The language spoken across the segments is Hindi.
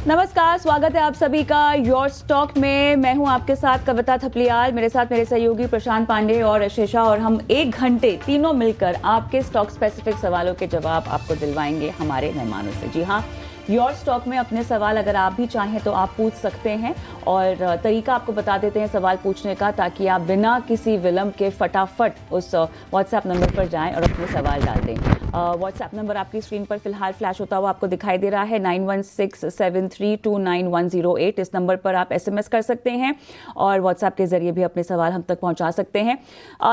नमस्कार, स्वागत है आप सभी का योर स्टॉक में। मैं हूं आपके साथ कविता थपलियाल, मेरे साथ मेरे सहयोगी प्रशांत पांडे और शेषा, और हम 1 घंटे तीनों मिलकर आपके स्टॉक स्पेसिफिक सवालों के जवाब आपको दिलवाएंगे हमारे मेहमानों से। जी हाँ, योर स्टॉक में अपने सवाल अगर आप भी चाहें तो आप पूछ सकते हैं, और तरीका आपको बता देते हैं सवाल पूछने का, ताकि आप बिना किसी विलंब के फटाफट उस व्हाट्सएप नंबर पर जाएं और अपने सवाल डाल दें। व्हाट्सएप नंबर आपकी स्क्रीन पर फिलहाल फ्लैश होता हुआ आपको दिखाई दे रहा है, 9167329108। इस नंबर पर आप SMS कर सकते हैं और व्हाट्सएप के जरिए भी अपने सवाल हम तक पहुंचा सकते हैं।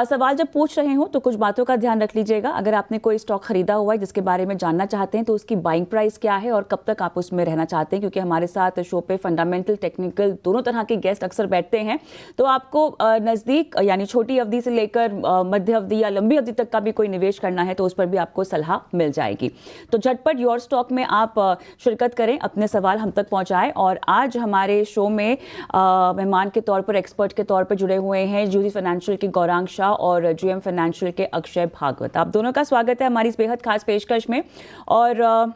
सवाल जब पूछ रहे हो तो कुछ बातों का ध्यान रख लीजिएगा। अगर आपने कोई स्टॉक खरीदा हुआ है जिसके बारे में जानना चाहते हैं तो उसकी बाइंग प्राइस क्या है और कब तक आप उसमें रहना चाहते हैं, क्योंकि हमारे साथ शो पे फंडामेंटल, टेक्निकल दोनों तरह के गेस्ट अक्सर बैठते हैं, तो आपको नज़दीक यानी छोटी अवधि से लेकर मध्य अवधि या लंबी अवधि तक का भी कोई निवेश करना है तो उस पर भी आपको सलाह मिल जाएगी। तो झटपट योर स्टॉक में आप शिरकत करें, अपने सवाल हम तक पहुंचाएं। और आज हमारे शो में मेहमान के तौर पर, एक्सपर्ट के तौर पर जुड़े हुए हैं ज्यूरी फाइनेंशियल के गौरांग शाह और GM फाइनेंशियल के अक्षय भागवत। आप दोनों का स्वागत है हमारी इस बेहद खास पेशकश में। और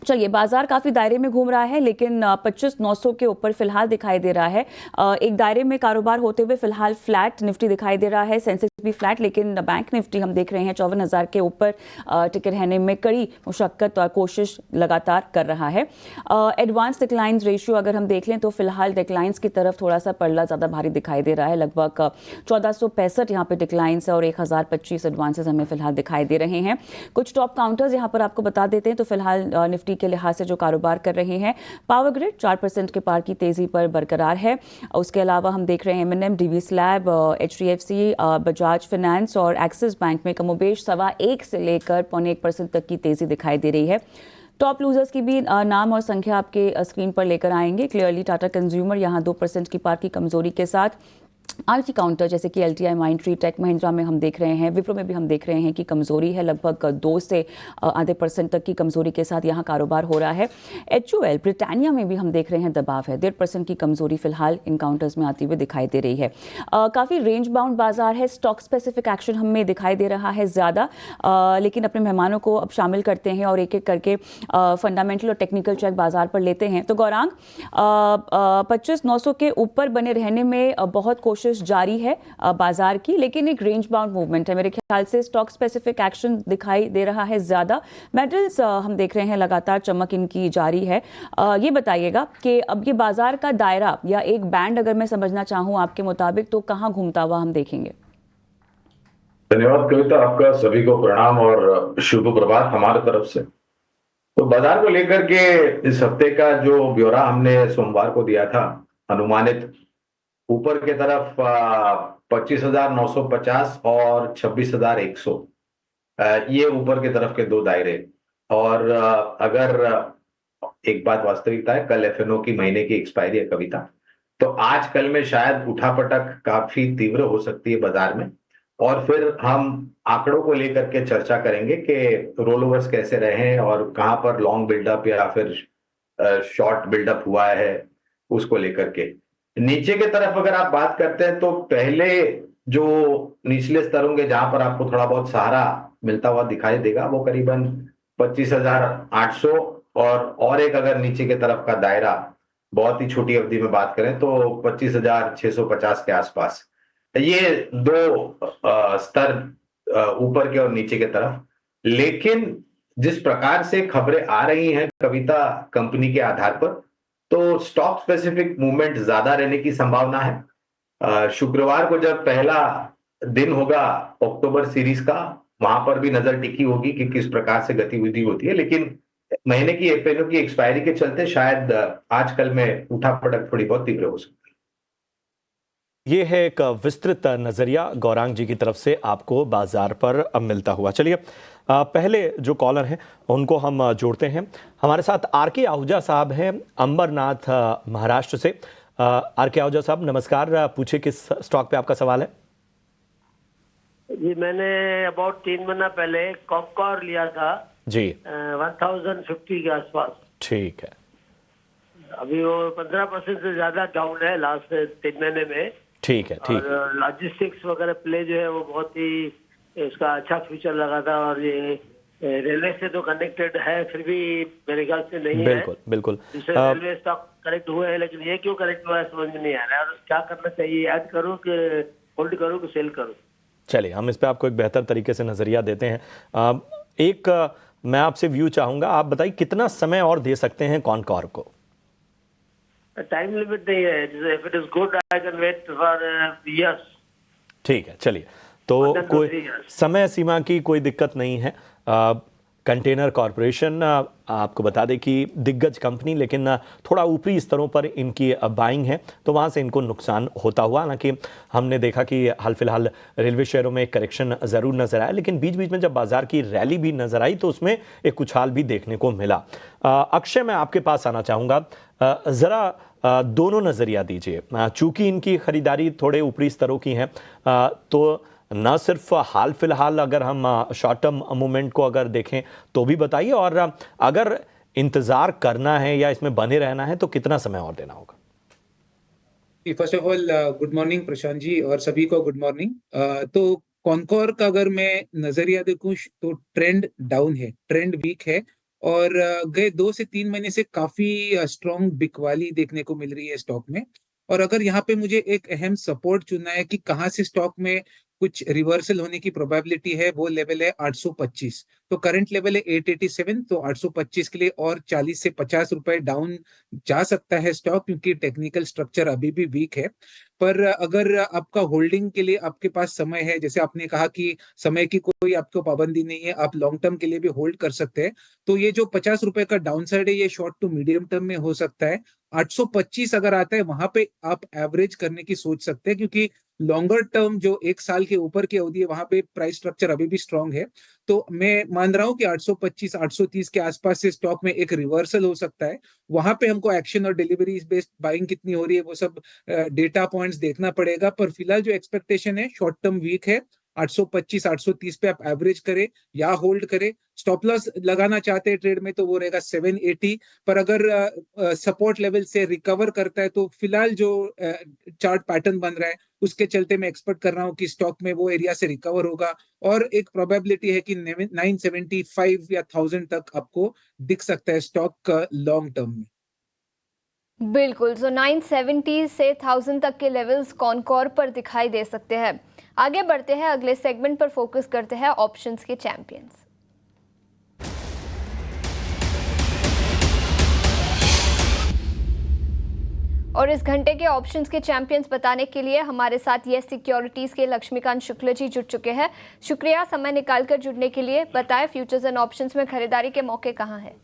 चलिए, बाजार काफ़ी दायरे में घूम रहा है, लेकिन 25,900 के ऊपर फिलहाल दिखाई दे रहा है। एक दायरे में कारोबार होते हुए फिलहाल फ्लैट निफ्टी दिखाई दे रहा है, सेंसेक्स भी फ्लैट, लेकिन बैंक निफ्टी हम देख रहे हैं 54,000 के ऊपर टिके रहने में कड़ी मुशक्कत और कोशिश लगातार कर रहा है। एडवांस डिक्लाइंस रेशियो अगर हम देख लें तो फिलहाल डिक्लाइंस की तरफ थोड़ा सा पड़ला ज़्यादा भारी दिखाई दे रहा है, लगभग 1465 यहाँ पे डिक्लाइंस है और 1025 एडवांसेस हमें फिलहाल दिखाई दे रहे हैं। कुछ टॉप काउंटर्स यहाँ पर आपको बता देते हैं। तो फिलहाल निफ्टी के लिहाज से जो कारोबार कर रहे हैं, पावर ग्रिड 4% के पार की तेजी पर बरकरार है। उसके अलावा हम देख रहे हैं M&M, DV slab, HDFC, Bajaj finance और एक्सिस बैंक में कमोबेश 1.25 से लेकर 0.1% तक की तेजी दिखाई दे रही है। टॉप लूजर्स की भी नाम और संख्या आपके स्क्रीन पर लेकर आएंगे। क्लियरली टाटा कंज्यूमर यहाँ 2% की पार की कमजोरी के साथ। आरटी काउंटर जैसे कि LTI, माइंडट्री, टेक महिंद्रा में हम देख रहे हैं, विप्रो में भी हम देख रहे हैं कि कमजोरी है, लगभग 2 से आधे % तक की कमजोरी के साथ यहाँ कारोबार हो रहा है। HUL, ब्रिटानिया में भी हम देख रहे हैं दबाव है, 1.5% की कमजोरी फिलहाल इन काउंटर्स में आती हुई दिखाई दे रही है। काफ़ी रेंज बाउंड बाजार है, स्टॉक स्पेसिफिक एक्शन हमें दिखाई दे रहा है ज़्यादा, लेकिन अपने मेहमानों को अब शामिल करते हैं और एक एक करके फंडामेंटल और टेक्निकल चेक बाजार पर लेते हैं। तो गौरांग, 25,900 के ऊपर बने रहने में बहुत कोशिश जारी है बाजार की, लेकिन एक रेंज बाउंड मूवमेंट है। मेरे ख्याल से स्टॉक स्पेसिफिक एक्शन दिखाई दे रहा है ज्यादा। मेटल्स हम देख रहे हैं लगातार चमक इनकी जारी है। ये बताइएगा कि अब ये बाजार का दायरा या एक बैंड अगर मैं समझना चाहूं आपके मुताबिक तो कहां घूमता हुआ हम देखेंगे? धन्यवाद कविता, आपका सभी को प्रणाम और शुभ प्रभात हमारे तरफ से। तो बाजार को लेकर के इस हफ्ते का जो ब्यौरा हमने सोमवार को दिया था, अनुमानित ऊपर के तरफ 25,950 और 26,100, ये ऊपर के तरफ के दो दायरे। और अगर एक बात वास्तविकता है, कल FNO की महीने की एक्सपायरी है कविता, तो आज कल में शायद उठापटक काफी तीव्र हो सकती है बाजार में। और फिर हम आंकड़ों को लेकर के चर्चा करेंगे कि रोल ओवर्स कैसे रहे हैं और कहां पर लॉन्ग बिल्डअप या फिर शॉर्ट बिल्डअप हुआ है, उसको लेकर के। नीचे के तरफ अगर आप बात करते हैं तो पहले जो निचले स्तर होंगे जहां पर आपको थोड़ा बहुत सहारा मिलता हुआ दिखाई देगा, वो करीबन 25,800, और एक अगर नीचे के तरफ का दायरा बहुत ही छोटी अवधि में बात करें तो 25,650 के आसपास। ये दो स्तर ऊपर के और नीचे के तरफ। लेकिन जिस प्रकार से खबरें आ रही हैं कविता कंपनी के आधार पर, तो स्टॉक स्पेसिफिक मूवमेंट ज्यादा रहने की संभावना है। शुक्रवार को जब पहला दिन होगा अक्टूबर सीरीज का, वहां पर भी नजर टिकी होगी कि किस प्रकार से गतिविधि होती है। लेकिन महीने की FNO की एक्सपायरी के चलते शायद आजकल में उठापटक थोड़ी बहुत तीव्र हो सकती है। ये है एक विस्तृत नजरिया गौरांग जी की तरफ से आपको बाजार पर मिलता हुआ। चलिए, पहले जो कॉलर हैं उनको हम जोड़ते हैं। हमारे साथ RK आहूजा साहब हैं अंबरनाथ, महाराष्ट्र से। RK आहूजा साहब नमस्कार, पूछे किस स्टॉक पे आपका सवाल है? जी, मैंने अबाउट 3 महीना पहले कॉपकॉर लिया था जी, 1050 के आसपास। ठीक है। अभी वो 15% से ज्यादा डाउन है लास्ट 3 महीने में। ठीक है, ठीक। और लॉजिस्टिक्स वगैरह प्ले जो है वो बहुत ही उसका अच्छा फ्यूचर लगा था, और ये रेलवे से तो कनेक्टेड है, फिर भी मेरे ख्याल से नहीं है। बिल्कुल बिल्कुल। दूसरे रेलवे स्टॉक कनेक्ट हुए हैं, लेकिन ये क्यों कनेक्ट हुआ है समझ में नहीं आ रहा है। और क्या करना चाहिए, ऐड करूँ कि होल्ड करूँ कि सेल करूँ? चलिए हम इस पे आपको एक बेहतर तरीके से नजरिया देते हैं। मैं आपसे व्यू चाहूंगा, आप बताइए कितना समय और दे सकते हैं कॉनकॉर को? टाइम लिमिट नहीं है, if it is good I can wait for years. ठीक है, चलिए तो More than 2-3 कोई years. समय सीमा की कोई दिक्कत नहीं है। कंटेनर कॉरपोरेशन आपको बता दें कि दिग्गज कंपनी, लेकिन थोड़ा ऊपरी स्तरों पर इनकी बाइंग है, तो वहाँ से इनको नुकसान होता हुआ। हालांकि हमने देखा कि हाल फिलहाल रेलवे शेयरों में एक करेक्शन ज़रूर नजर आया, लेकिन बीच बीच में जब बाजार की रैली भी नजर आई तो उसमें एक उछाल भी देखने को मिला। अक्षय, मैं आपके पास आना चाहूँगा, ज़रा दोनों नज़रिया दीजिए। चूँकि इनकी खरीदारी थोड़े ऊपरी स्तरों की है, तो न सिर्फ हाल फिलहाल अगर हम शॉर्ट टर्म मूवमेंट को अगर देखें तो भी बताइए, और अगर इंतजार करना है या इसमें बने रहना है तो कितना समय और देना होगा? First of all good morning Prashant ji, और सभी को गुड मॉर्निंग। तो कॉनकॉर का अगर मैं नजरिया देखूं तो ट्रेंड डाउन है, ट्रेंड वीक है, और गए 2 से 3 महीने से काफी स्ट्रॉन्ग बिकवाली देखने को मिल रही है स्टॉक में। और अगर यहाँ पे मुझे एक अहम सपोर्ट चुनना है कि कहाँ से स्टॉक में कुछ रिवर्सल होने की प्रोबेबिलिटी है, वो लेवल है 825। तो करंट लेवल है 887, तो 825 के लिए और 40 से 50 रुपए डाउन जा सकता है स्टॉक, क्योंकि टेक्निकल स्ट्रक्चर अभी भी वीक है। पर अगर आपका होल्डिंग के लिए आपके पास समय है, जैसे आपने कहा कि समय की कोई आपको पाबंदी नहीं है, आप लॉन्ग टर्म के लिए भी होल्ड कर सकते हैं, तो ये जो 50 रुपए का डाउन साइड है, ये शॉर्ट टू मीडियम टर्म में हो सकता है। 825 अगर आता है, वहां पे आप एवरेज करने की सोच सकते हैं, क्योंकि लॉन्गर टर्म जो 1 साल के ऊपर की अवधि है, वहां पे प्राइस स्ट्रक्चर अभी भी स्ट्रांग है। तो मैं मान रहा हूं कि 825 830 के आसपास से स्टॉक में एक रिवर्सल हो सकता है। वहां पे हमको एक्शन और डिलीवरी बेस्ड बाइंग कितनी हो रही है, वो सब डेटा पॉइंट्स देखना पड़ेगा। पर फिलहाल जो एक्सपेक्टेशन है, शॉर्ट टर्म वीक है। 825 830 पे आप एवरेज करें या होल्ड करें। स्टॉप लॉस लगाना चाहते हैं ट्रेड में, तो वो रहेगा 780। पर अगर सपोर्ट लेवल से रिकवर करता है, तो फिलहाल जो चार्ट पैटर्न बन रहा है, उसके चलते मैं एक्सपेक्ट कर रहा हूँ कि स्टॉक में वो एरिया से रिकवर होगा, और एक प्रोबेबिलिटी है कि 975 या 1000 तक आपको दिख सकता है स्टॉक लॉन्ग टर्म में। बिल्कुल, सो 970 से 1000 तक के लेवल्स कॉनकॉर पर दिखाई दे सकते हैं। आगे बढ़ते हैं, अगले सेगमेंट पर फोकस करते हैं, ऑप्शंस के चैंपियंस। और इस घंटे के ऑप्शंस के चैंपियंस बताने के लिए हमारे साथ यस सिक्योरिटीज के लक्ष्मीकांत शुक्ल जी जुड़ चुके हैं। शुक्रिया समय निकालकर जुड़ने के लिए। बताएं, फ्यूचर्स एंड ऑप्शंस में खरीदारी के मौके कहां हैं?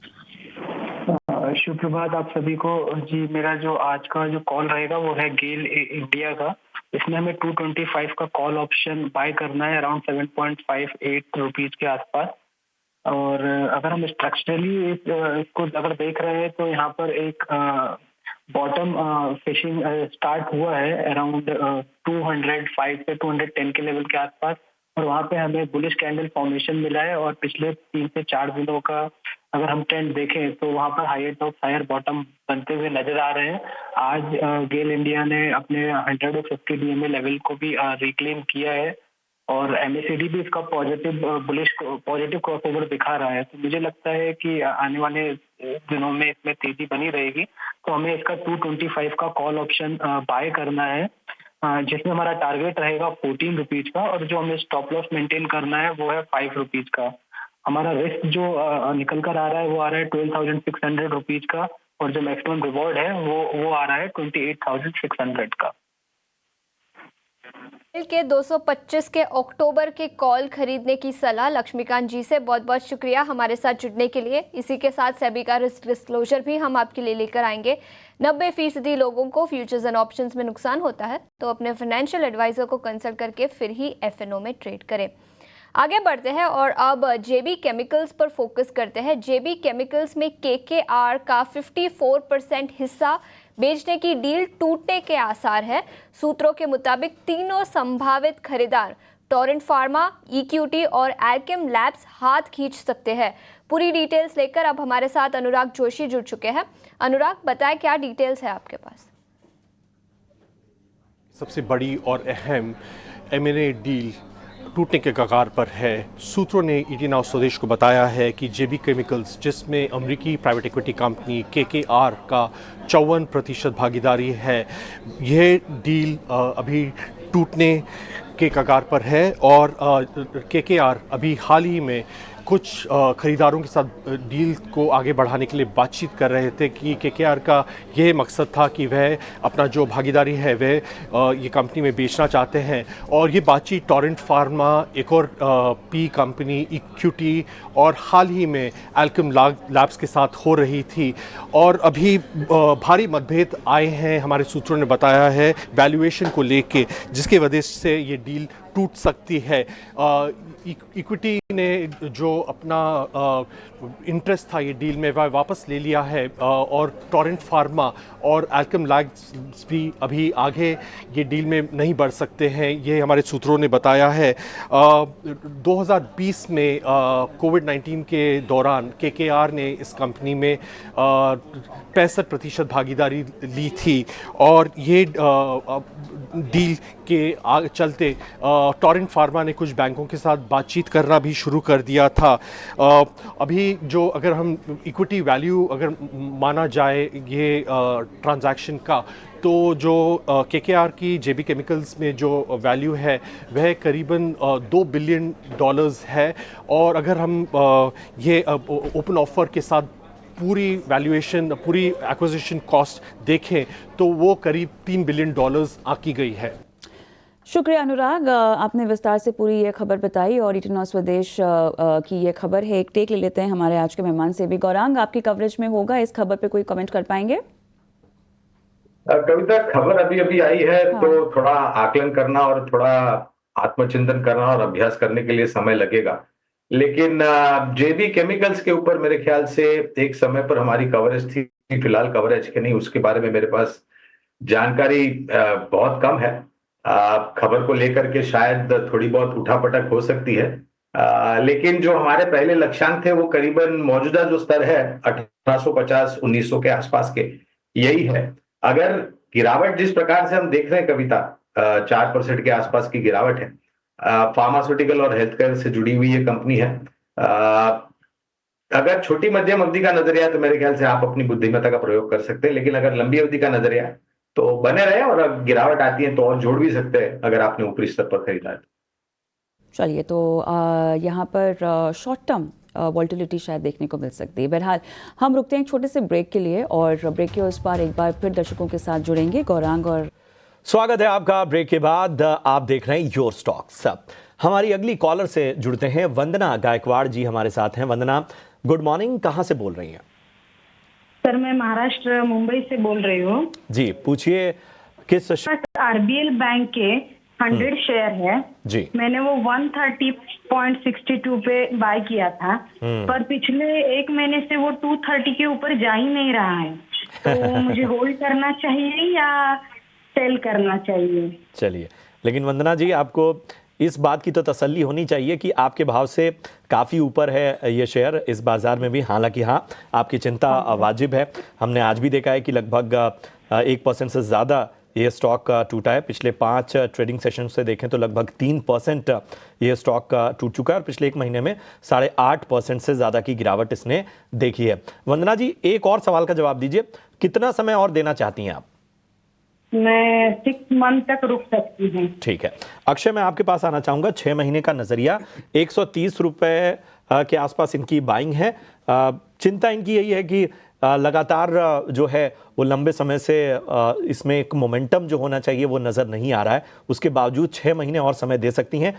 शुभ प्रभात आप सभी को जी। मेरा जो आज का जो कॉल रहेगा वो है गेल इंडिया का। इसमें हमें 225 का कॉल ऑप्शन बाय करना है, अराउंड 7.58 रुपीज के आसपास। और अगर हम स्ट्रक्चरली इसको अगर देख रहे हैं तो यहाँ पर एक बॉटम फिशिंग स्टार्ट हुआ है अराउंड 205 से 210 के लेवल के आसपास, और वहाँ पे हमें बुलिश कैंडल फॉर्मेशन मिला है। और पिछले 3 से 4 दिनों का अगर हम ट्रेंड देखें तो वहाँ पर हायर टॉप हायर बॉटम बनते हुए नजर आ रहे हैं। आज गेल इंडिया ने अपने 150 डीएमए लेवल को भी रिक्लेम किया है, और एमएसीडी भी इसका पॉजिटिव क्रॉसओवर दिखा रहा है। तो मुझे लगता है कि आने वाले दिनों में इसमें तेजी बनी रहेगी। तो हमें इसका 225 का कॉल ऑप्शन बाय करना है, जिसमें हमारा टारगेट रहेगा 14 रुपीज का, और जो हमें स्टॉप लॉस मेंटेन करना है वो है 5 रुपीज का। हमारा रिस्क जो निकल कर आ रहा है वो आ रहा है 12,600 रुपीज का, और जो मैक्सिमम रिवॉर्ड है वो आ रहा है 28,600 का। के 225 के अक्टूबर के कॉल खरीदने की सलाह लक्ष्मीकांत जी से बहुत बहुत शुक्रिया हमारे साथ जुड़ने के लिए। इसी के साथ सेबी का रिस्क डिस्क्लोजर भी हम आपके लिए लेकर आएंगे। 90% लोगों को फ्यूचर्स एंड ऑप्शंस में नुकसान होता है, तो अपने फाइनेंशियल एडवाइजर को कंसल्ट करके फिर ही एफएनओ में ट्रेड करें। आगे बढ़ते हैं और अब जेबी केमिकल्स पर फोकस करते हैं। जेबी केमिकल्स में केकेआर का 54% हिस्सा बेचने की डील टूटने के आसार है। सूत्रों के मुताबिक तीनों संभावित खरीदार टोरेंट फार्मा, इक्विटी और एल्केम लैब्स हाथ खींच सकते हैं। पूरी डिटेल्स लेकर अब हमारे साथ अनुराग जोशी जुड़ चुके हैं। अनुराग, बताएं क्या डिटेल्स है आपके पास? सबसे बड़ी और अहम M&A डील टूटने के कगार पर है। सूत्रों ने ईटी नाउ स्वदेश को बताया है कि जेबी केमिकल्स, जिसमें अमेरिकी प्राइवेट इक्विटी कंपनी केकेआर का 54% भागीदारी है, यह डील अभी टूटने के कगार पर है और केकेआर अभी हाल ही में कुछ खरीदारों के साथ डील को आगे बढ़ाने के लिए बातचीत कर रहे थे कि केकेआर का यह मकसद था कि वह अपना जो भागीदारी है वह ये कंपनी में बेचना चाहते हैं। और ये बातचीत टोरेंट फार्मा, एक और पी कंपनी इक्विटी और हाल ही में एल्केम लैब्स के साथ हो रही थी। और अभी भारी मतभेद आए हैं, हमारे सूत्रों ने बताया है, वैल्यूएशन को लेके, जिसकी वजह से ये डील टूट सकती है। इक्विटी ने जो अपना इंटरेस्ट था ये डील में वह वापस ले लिया है और टोरेंट फार्मा और एल्केम लैब्स भी अभी आगे ये डील में नहीं बढ़ सकते हैं, ये हमारे सूत्रों ने बताया है। 2020 में कोविड-19 के दौरान केकेआर ने इस कंपनी में 65% भागीदारी ली थी और ये डील के चलते टोरेंट फार्मा ने कुछ बैंकों के साथ बातचीत करना भी शुरू कर दिया था। अभी जो अगर हम इक्विटी वैल्यू अगर माना जाए ये ट्रांजैक्शन का, तो जो केकेआर की जेबी केमिकल्स में जो वैल्यू है वह करीबन $2 बिलियन है। और अगर हम ये ओपन ऑफर के साथ पूरी वैल्यूएशन, पूरी एक्विजिशन कॉस्ट देखें तो वो करीब $3 बिलियन आंकी गई है। शुक्रिया अनुराग, आपने विस्तार से पूरी ये खबर बताई और ईटी नाउ स्वदेश की ये खबर है। एक टेक ले लेते हैं हमारे आज के मेहमान से भी। गौरांग, आपकी कवरेज में होगा इस खबर पे कोई कमेंट कर पाएंगे? कविता, खबर अभी अभी आई है हाँ। तो थोड़ा आकलन करना और थोड़ा आत्मचिंतन करना और अभ्यास करने के लिए समय लगेगा। लेकिन जेबी केमिकल्स के ऊपर मेरे ख्याल से एक समय पर हमारी कवरेज थी, फिलहाल कवरेज के नहीं, उसके बारे में मेरे पास जानकारी बहुत कम है। खबर को लेकर के शायद थोड़ी बहुत उठापटक हो सकती है, लेकिन जो हमारे पहले लक्ष्यांक थे वो करीबन मौजूदा जो स्तर है 1850-1900 के आसपास के यही है। अगर गिरावट जिस प्रकार से हम देख रहे हैं कविता, 4% के आसपास की गिरावट है, फार्मास्यूटिकल और हेल्थ केयर से जुड़ी हुई ये कंपनी है। अगर छोटी मध्यम अवधि का नजरिया तो मेरे ख्याल से आप अपनी बुद्धिमत्ता का प्रयोग कर सकते हैं, लेकिन अगर लंबी अवधि का नजरिया तो बने रहे और अब गिरावट आती है तो और जोड़ भी सकते हैं अगर आपने ऊपरी स्तर पर खरीदा है। चलिए, तो यहाँ पर शॉर्ट टर्म वॉल्टिलिटी शायद देखने को मिल सकती है। बहरहाल हम रुकते हैं एक छोटे से ब्रेक के लिए और ब्रेक के उस पार एक बार फिर दर्शकों के साथ जुड़ेंगे गौरांग और स्वागत है आपका ब्रेक के बाद। आप देख रहे हैं योर स्टॉक्स। हमारी अगली कॉलर से जुड़ते हैं वंदना गायकवाड़ जी हमारे साथ हैं। वंदना, गुड मॉर्निंग, कहां से बोल रही हैं? सर, मैं महाराष्ट्र मुंबई से बोल रही हूँ जी, पूछिए किस आरबीएल बैंक के 100 शेयर है जी। मैंने वो 130.62 पे बाय किया था, पर पिछले एक महीने से वो 230 के ऊपर जा ही नहीं रहा है, तो मुझे होल्ड करना चाहिए या सेल करना चाहिए? चलिए, लेकिन वंदना जी, आपको इस बात की तो तसल्ली होनी चाहिए कि आपके भाव से काफ़ी ऊपर है ये शेयर इस बाजार में भी। हालांकि हाँ, आपकी चिंता वाजिब है। हमने आज भी देखा है कि लगभग 1% से ज़्यादा ये स्टॉक टूटा है। पिछले 5 ट्रेडिंग सेशन से देखें तो लगभग 3% ये स्टॉक टूट चुका है और पिछले एक महीने में 8.5% से ज़्यादा की गिरावट इसने देखी है। वंदना जी, एक और सवाल का जवाब दीजिए, कितना समय और देना चाहती हैं आप? मैं 6 मंथ तक रुक सकती हूँ। ठीक है अक्षय, मैं आपके पास आना चाहूँगा। 6 महीने का नज़रिया, 130 रुपये के आसपास इनकी बाइंग है। चिंता इनकी यही है कि लगातार जो है वो लंबे समय से इसमें एक मोमेंटम जो होना चाहिए वो नज़र नहीं आ रहा है। उसके बावजूद 6 महीने और समय दे सकती हैं।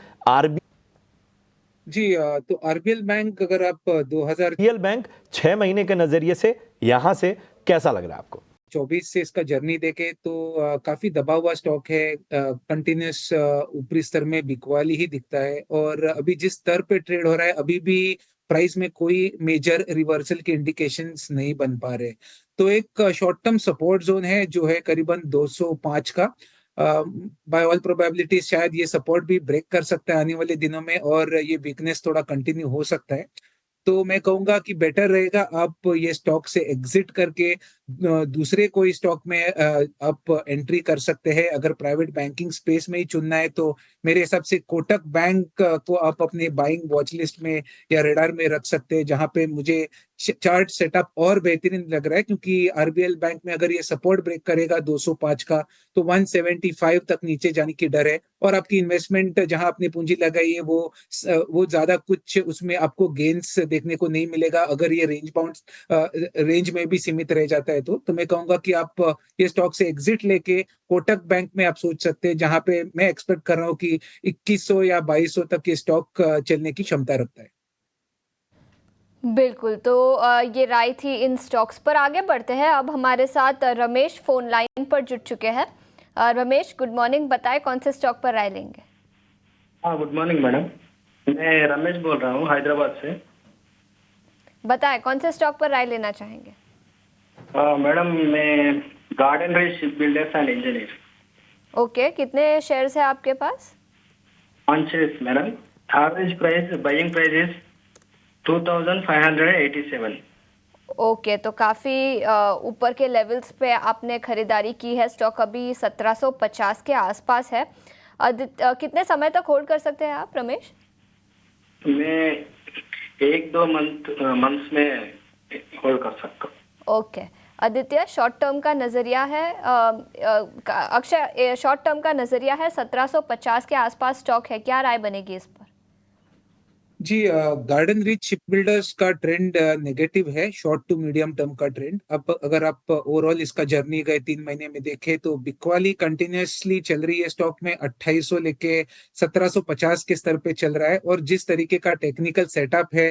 जी, तो आरबीएल बैंक अगर आप 2000 बैंक 6 महीने के नज़रिए से यहाँ से कैसा लग रहा है आपको? 24 से इसका जर्नी देखे तो काफी दबा हुआ स्टॉक है, कंटिन्यूस ऊपरी स्तर में बिकवाली ही दिखता है और अभी जिस स्तर पे ट्रेड हो रहा है अभी भी प्राइस में कोई मेजर रिवर्सल के इंडिकेशंस नहीं बन पा रहे। तो एक शॉर्ट टर्म सपोर्ट जोन है जो है करीबन 205 का। बाय ऑल प्रोबेबिलिटी शायद ये सपोर्ट भी ब्रेक कर सकता है आने वाले दिनों में और ये वीकनेस थोड़ा कंटिन्यू हो सकता है। तो मैं कहूंगा कि बेटर रहेगा आप ये स्टॉक से एग्जिट करके दूसरे कोई स्टॉक में आप एंट्री कर सकते हैं। अगर प्राइवेट बैंकिंग स्पेस में ही चुनना है तो मेरे हिसाब से कोटक बैंक को आप अपने बाइंग वॉच लिस्ट में या रेडार में रख सकते हैं, जहां पे मुझे चार्ट सेटअप और बेहतरीन लग रहा है, क्योंकि आरबीएल बैंक में अगर ये सपोर्ट ब्रेक करेगा 205 का तो 175 तक नीचे जाने की डर है, और आपकी इन्वेस्टमेंट जहां आपने पूंजी लगाई है वो ज्यादा कुछ उसमें आपको गेन्स देखने को नहीं मिलेगा अगर ये रेंज बाउंड रेंज में भी सीमित रह जाता है। तो मैं कहूंगा कि आप ये स्टॉक से एग्जिट लेके कोटक बैंक में आप सोच सकते हैं, जहां पे मैं एक्सपेक्ट कर रहा हूँ कि 2100 या 2200 तक ये स्टॉक चलने की क्षमता रखता है। बिल्कुल, तो ये राय थी इन स्टॉक्स पर। आगे बढ़ते हैं, अब हमारे साथ रमेश फोन लाइन पर जुड़ चुके हैं। रमेश, गुड मॉर्निंग, बताएं कौन से स्टॉक पर राय लेंगे? हाँ, गुड मॉर्निंग मैडम, मैं रमेश बोल रहा हूँ हैदराबाद से। बताएं कौन से स्टॉक पर राय लेना चाहेंगे? मैडम, मैं garden reach ship builders and engineer. Okay, कितने शेयर्स है आपके पास? 5 shares madam. Average price, buying price 2587। Okay, तो काफ़ी ऊपर के लेवल्स पे आपने खरीदारी की है। स्टॉक अभी 1750 के आसपास है। कितने समय तक होल्ड कर सकते हैं आप रमेश? मैं 1-2 मंथ्स में होल्ड कर सकता हूँ। ओके, आदित्य, शॉर्ट टर्म का नज़रिया है, अक्षय, शॉर्ट टर्म का नज़रिया है 1750 के आसपास स्टॉक है, क्या राय बनेगी इस पर? जी, गार्डन रीच शिप बिल्डर्स का ट्रेंड नेगेटिव है, शॉर्ट टू मीडियम टर्म का ट्रेंड। अब अगर आप ओवरऑल इसका जर्नी गए 3 महीने में देखें तो बिकवाली कंटिन्यूसली चल रही है स्टॉक में, 2800 लेके 1750 के स्तर पे चल रहा है। और जिस तरीके का टेक्निकल सेटअप है,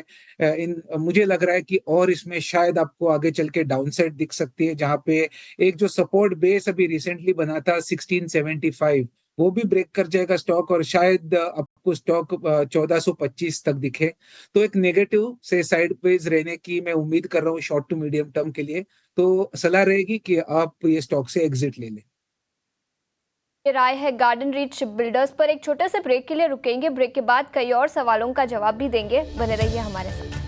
मुझे लग रहा है कि और इसमें शायद आपको आगे चल के डाउनसाइड दिख सकती है, जहां पे एक जो सपोर्ट बेस अभी रिसेंटली बना था 1675, वो भी ब्रेक कर जाएगा स्टॉक, और शायद आपको स्टॉक 1425 तक दिखे। तो एक नेगेटिव से साइडवेज रहने की मैं उम्मीद कर रहा हूँ शॉर्ट टू मीडियम टर्म के लिए। तो सलाह रहेगी कि आप ये स्टॉक से एग्जिट ले लें। ये राय है गार्डन रीच शिप बिल्डर्स पर। एक छोटे से ब्रेक के लिए रुकेंगे, ब्रेक के बाद कई और सवालों का जवाब भी देंगे। बने रहिए हमारे साथ।